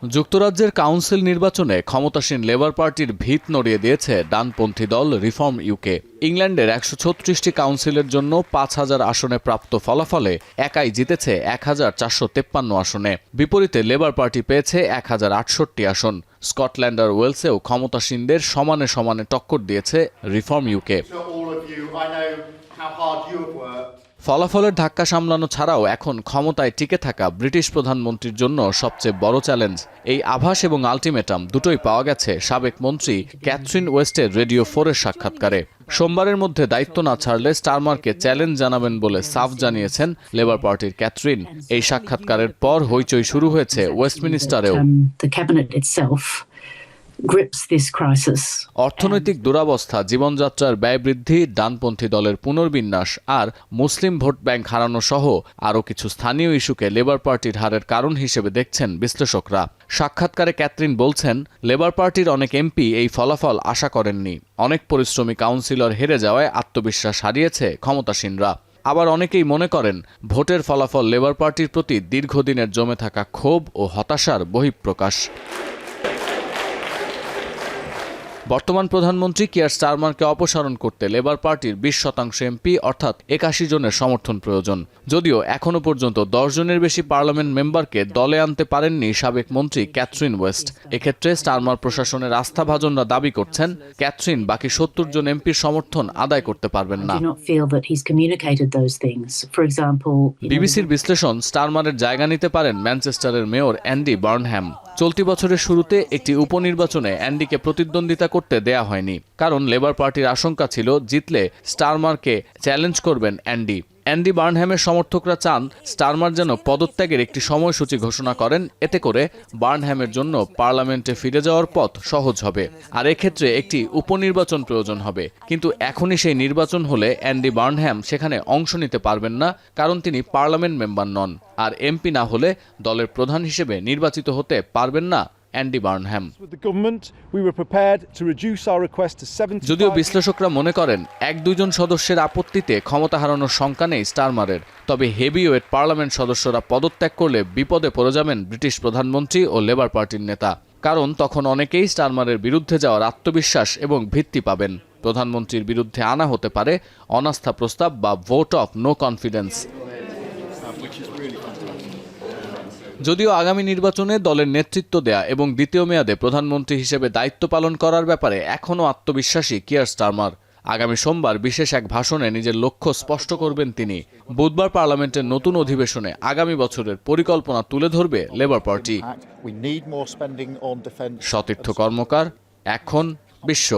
যুক্তরাজ্যের কাউন্সিল নির্বাচনে ক্ষমতাসীন লেবার পার্টির ভিত নড়িয়ে দিয়েছে ডানপন্থী দল রিফর্ম ইউকে। ইংল্যান্ডের ১৩৬টি কাউন্সিলের জন্য ৫,০০০ আসনে প্রাপ্ত ফলাফলে একাই জিতেছে ১,৪৫৩ আসনে। বিপরীতে লেবার পার্টি পেয়েছে ১,০৬৮ আসন। স্কটল্যান্ড আর ওয়েলসেও ক্ষমতাসীনদের সমানে সমানে টক্কর দিয়েছে রিফর্ম ইউকে। ফলাফলের ধাক্কা সামলানো ছাড়াও এখন ক্ষমতায় টিকে থাকা ব্রিটিশ প্রধানমন্ত্রীর জন্য সবচেয়ে বড় চ্যালেঞ্জ। এই আভাস এবং আলটিমেটাম দুটোই পাওয়া গেছে সাবেক মন্ত্রী ক্যাথরিন ওয়েস্টের রেডিও 4-এর সাক্ষাৎকারে। সোমবারের মধ্যে দায়িত্ব না ছাড়লে স্টারমারকে চ্যালেঞ্জ জানাবেন বলে সাফ জানিয়েছেন লেবার পার্টির ক্যাথরিন। এই সাক্ষাৎকারের পর হইচই শুরু হয়েছে ওয়েস্টমিনিস্টারেও। অর্থনৈতিক দুরবস্থা, জীবনযাত্রার ব্যয় বৃদ্ধি, ডানপন্থী দলের পুনর্বিন্যাস আর মুসলিম ভোট ব্যাংক হারানো সহ আরও কিছু স্থানীয় ইস্যুকে লেবার পার্টির হারের কারণ হিসেবে দেখছেন বিশ্লেষকরা। সাক্ষাৎকারে ক্যাথরিন বলছেন, লেবার পার্টির অনেক এমপি এই ফলাফল আশা করেননি। অনেক পরিশ্রমী কাউন্সিলর হেরে যাওয়ায় আত্মবিশ্বাস হারিয়েছে ক্ষমতাসীনরা। আবার অনেকেই মনে করেন ভোটের ফলাফল লেবার পার্টির প্রতি দীর্ঘদিনের জমে থাকা ক্ষোভ ও হতাশার বহিঃপ্রকাশ। বর্তমান প্রধানমন্ত্রী কিয়ার স্টারমারকে অপসারণ করতে লেবার পার্টির ২০% এমপি অর্থাৎ ৮১ জনের সমর্থন প্রয়োজন। যদিও এখনো পর্যন্ত ১০ জনের বেশি পার্লামেন্ট মেম্বারকে দলে আনতে পারেননি সাবেক মন্ত্রী ক্যাথরিন ওয়েস্ট। এক্ষেত্রে স্টারমার প্রশাসনের আস্থাভাজনরা দাবি করছেন ক্যাথরিন বাকি ৭০ জন এমপির সমর্থন আদায় করতে পারবেন না। বিবিসির বিশ্লেষণ, স্টারমারের জায়গা নিতে পারেন ম্যানচেস্টারের মেয়র অ্যান্ডি বার্নহ্যাম। চলতি বছরের শুরুতে একটি উপনির্বাচনে অ্যান্ডিকে প্রতিদ্বন্দ্বিতা করতে দেয়া হয়নি, কারণ লেবার পার্টির আশঙ্কা ছিল জিতলে স্টারমারকে চ্যালেঞ্জ করবেন অ্যান্ডি। অ্যান্ডি বার্নহ্যামের সমর্থকরা চান স্টারমার যেন পদত্যাগের একটি সময়সূচি ঘোষণা করেন। এতে করে বার্নহ্যামের জন্য পার্লামেন্টে ফিরে যাওয়ার পথ সহজ হবে। আর এক্ষেত্রে একটি উপনির্বাচন প্রয়োজন হবে। কিন্তু এখনই সেই নির্বাচন হলে অ্যান্ডি বার্নহ্যাম সেখানে অংশ নিতে পারবেন না, কারণ তিনি পার্লামেন্ট মেম্বার নন। আর এমপি না হলে দলের প্রধান হিসেবে নির্বাচিত হতে পারবেন না অ্যান্ডি বার্নহ্যাম। যদিও বিশ্লেষকরা মনে করেন ১-২ জন সদস্যের আপত্তিতে ক্ষমতা হারানোর শঙ্কা নেই স্টারমারের, তবে হেভিওয়েট পার্লামেন্ট সদস্যরা পদত্যাগ করলে বিপদে পড়ে যাবেন ব্রিটিশ প্রধানমন্ত্রী ও লেবার পার্টির নেতা। কারণ তখন অনেকেই স্টারমারের বিরুদ্ধে যাওয়ার আত্মবিশ্বাস এবং ভিত্তি পাবেন। প্রধানমন্ত্রীর বিরুদ্ধে আনা হতে পারে অনাস্থা প্রস্তাব বা ভোট অফ নো কনফিডেন্স। যদিও আগামী নির্বাচনে দলের নেতৃত্ব দেয়া এবং দ্বিতীয় মেয়াদে প্রধানমন্ত্রী হিসেবে দায়িত্ব পালন করার ব্যাপারে এখনও আত্মবিশ্বাসী কিয়ার স্টারমার। আগামী সোমবার বিশেষ এক ভাষণে নিজের লক্ষ্য স্পষ্ট করবেন তিনি। বুধবার পার্লামেন্টের নতুন অধিবেশনে আগামী বছরের পরিকল্পনা তুলে ধরবে লেবার পার্টি। সতীর্থ কর্মকার, এখন বিশ্ব।